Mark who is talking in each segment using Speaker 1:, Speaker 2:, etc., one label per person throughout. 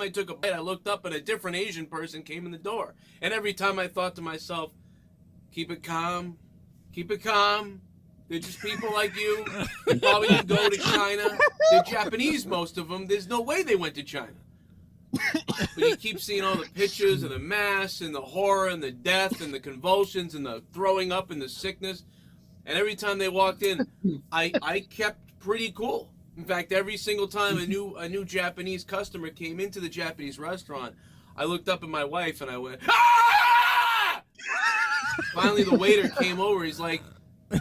Speaker 1: I took a bite, I looked up and a different Asian person came in the door. And every time I thought to myself, keep it calm, keep it calm. They're just people like you. They probably didn't go to China. They're Japanese, most of them. There's no way they went to China. But you keep seeing all the pictures and the masks and the horror and the death and the convulsions and the throwing up and the sickness. And every time they walked in, I kept pretty cool. In fact, every single time a new Japanese customer came into the Japanese restaurant, I looked up at my wife and I went, ah! Finally, the waiter came over. He's like,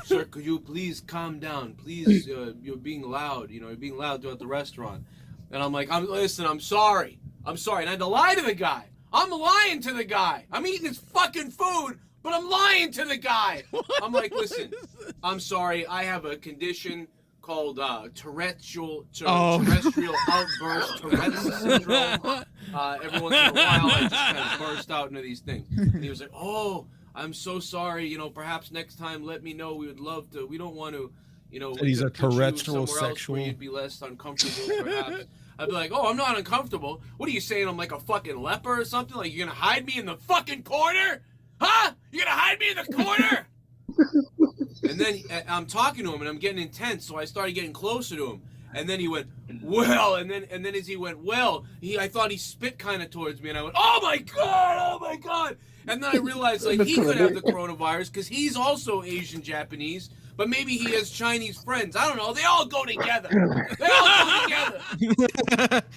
Speaker 1: sir, could you please calm down? Please, you're being loud. You know, you're being loud throughout the restaurant. And I'm like, listen, I'm sorry. I'm sorry. And I had to lie to the guy. I'm lying to the guy. I'm eating his fucking food, but I'm lying to the guy. I'm like, listen, I'm sorry. I have a condition called terrestrial outburst Tourette's syndrome. Every once in a while, I just kind of burst out into these things. And he was like, oh, I'm so sorry. You know, perhaps next time let me know. We would love to. We don't want to, you know.
Speaker 2: He's a terrestrial sexual.
Speaker 1: You'd be less uncomfortable, perhaps. I'd be like, oh, I'm not uncomfortable. What are you saying? I'm like a fucking leper or something? Like, you're going to hide me in the fucking corner? Huh? You're going to hide me in the corner? And then I'm talking to him, and I'm getting intense, so I started getting closer to him. And then he went, well, and then as he went, well, I thought he spit kind of towards me, and I went, oh my God. And then I realized, like, he could have the coronavirus, because he's also Asian Japanese, but maybe he has Chinese friends. I don't know. They all go together. And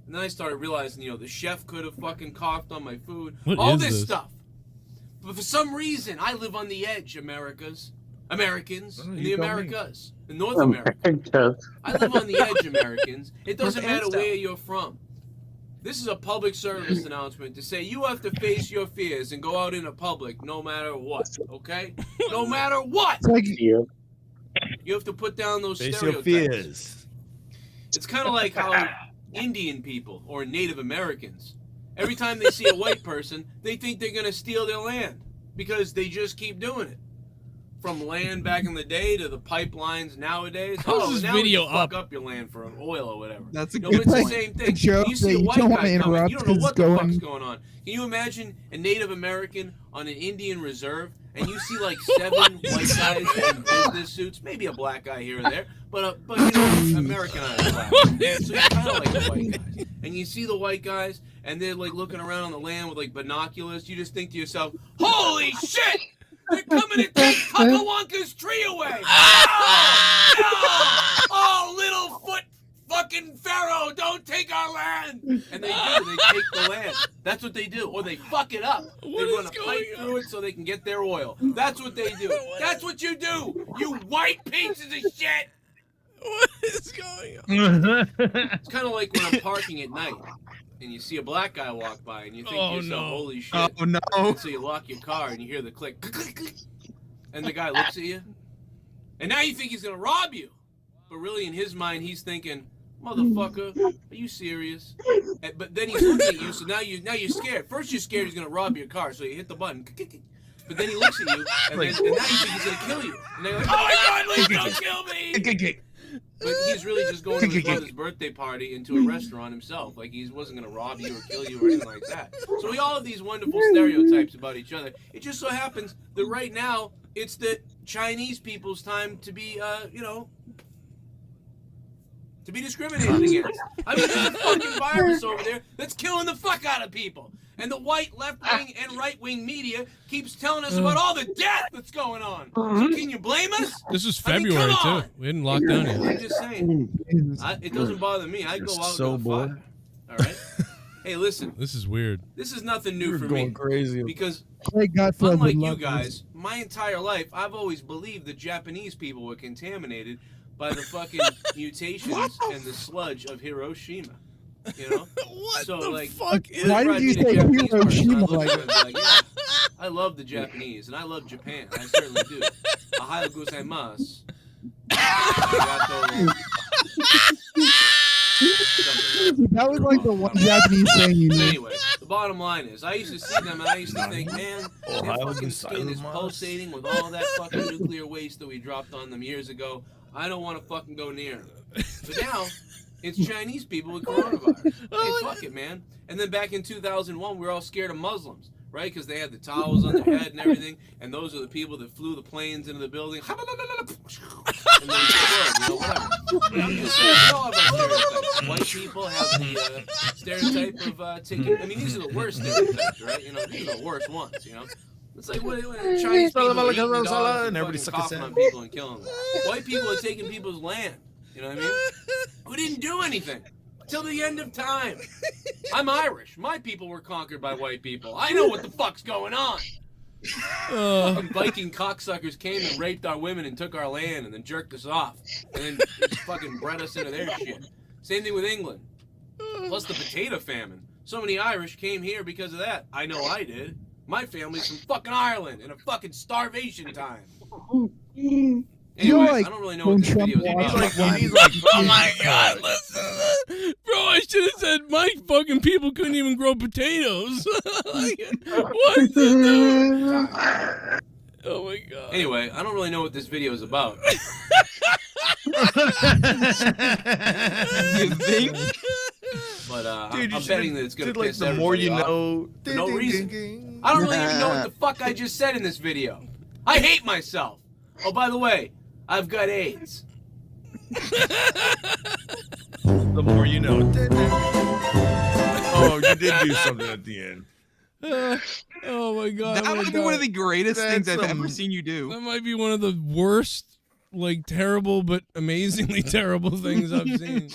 Speaker 1: then I started realizing, you know, the chef could have fucking coughed on my food. All this stuff. But for some reason, I live on the edge, Americans, in the Americas, in North America. I live on the edge, Americans. It doesn't matter where you're from. This is a public service announcement to say you have to face your fears and go out in the public no matter what, okay? No matter what. You have to put down those stereotypes. Your fears. It's kind of like how Indian people or Native Americans, every time they see a white person, they think they're going to steal their land because they just keep doing it. From land back in the day to the pipelines nowadays.
Speaker 3: How's this video
Speaker 1: fuck up your land for oil or whatever.
Speaker 4: That's a
Speaker 1: good
Speaker 4: point.
Speaker 1: It's the same thing. You see a white guy coming, you don't know what the fuck's going on. Can you imagine a Native American on an Indian reserve, and you see like 7 white guys in business suits, maybe a black guy here or there, but you know, Americanized black guys. So you're kind of like the white guys. And you see the white guys, and they're like looking around on the land with like binoculars. You just think to yourself, holy shit! They're coming to take Tuckawonka's tree away! Oh, no! Oh, little foot fucking Pharaoh, don't take our land! And they do, they take the land. That's what they do. Or they fuck it up. They run a pipe through it so they can get their oil. That's what they do. That's what you do, you white pieces of shit!
Speaker 3: What is going on?
Speaker 1: It's kind of like when I'm parking at night. And you see a black guy walk by, and you think to yourself, holy shit.
Speaker 4: Oh, no.
Speaker 1: And so you lock your car, and you hear the click, click, click, and the guy looks at you. And now you think he's going to rob you. But really, in his mind, he's thinking, motherfucker, are you serious? But then he's looking at you, so now you're scared. First, you're scared he's going to rob your car, so you hit the button. But then he looks at you, and now you think he's going to kill you. And they're like, oh my God, please don't kill me! But he's really just going to his brother's birthday party into a restaurant himself. Like, he wasn't going to rob you or kill you or anything like that. So we all have these wonderful stereotypes about each other. It just so happens that right now, it's the Chinese people's time to be, you know, to be discriminated against. I mean, there's a fucking virus over there that's killing the fuck out of people. And the white left-wing and right-wing media keeps telling us about all the death that's going on. So can you blame us?
Speaker 3: This is February, too. We didn't lock down yet.
Speaker 1: I'm just saying. It doesn't bother me. I go out and go fire. All right? Hey, listen.
Speaker 3: This is weird.
Speaker 1: This is nothing new for me.
Speaker 4: Crazy.
Speaker 1: Because,
Speaker 4: unlike
Speaker 1: you guys, my entire life, I've always believed the Japanese people were contaminated by the fucking mutations and the sludge of Hiroshima. You know?
Speaker 3: What
Speaker 1: so,
Speaker 3: the
Speaker 1: like,
Speaker 3: fuck is
Speaker 4: why did you say Hiroshima like
Speaker 1: that? Yeah, I love the Japanese, and I love Japan. I certainly do. Ohio gozaimasu.
Speaker 4: That was like the one Japanese thing you knew.
Speaker 1: Anyway, the bottom line is, I used to see them, and I used to think, man, their fucking skin is pulsating with all that fucking nuclear waste that we dropped on them years ago. I don't want to fucking go near them. But now, It's Chinese people with coronavirus. Hey, fuck it, man. And then back in 2001, we were all scared of Muslims, right? Because they had the towels on their head and everything, and those are the people that flew the planes into the building. And they explode, you know, whatever. I'm just saying, we all have our stereotypes. White people have the stereotype of taking. I mean, these are the worst stereotypes, right? You know, these are the worst ones. You know. It's like when Chinese people are eating dogs and fucking coughing on people and killing them. White people are taking people's land. You know what I mean? We didn't do anything till the end of time. I'm Irish. My people were conquered by white people. I know what the fuck's going on. Fucking Viking cocksuckers came and raped our women and took our land and then jerked us off and then fucking bred us into their shit. Same thing with England. Plus the potato famine. So many Irish came here because of that. I know I did. My family's from fucking Ireland in a fucking starvation time. Anyways, I don't really know what this video is about.
Speaker 3: Oh my god, listen to that. Bro, I should have said my fucking people couldn't even grow potatoes. Like, what the Oh my god.
Speaker 1: Anyway, I don't really know what this video is about.
Speaker 5: You think?
Speaker 1: But
Speaker 2: Dude,
Speaker 1: I'm betting that it's going to piss
Speaker 2: the more you know.
Speaker 1: for no reason. I don't really even know what the fuck I just said in this video. I hate myself. Oh, by the way, I've got AIDS.
Speaker 2: The more you know. Oh, you did do something at the end.
Speaker 3: Oh my god.
Speaker 5: That might be one of the greatest things I've ever seen you do.
Speaker 3: That might be one of the worst, like, terrible but amazingly terrible things I've seen.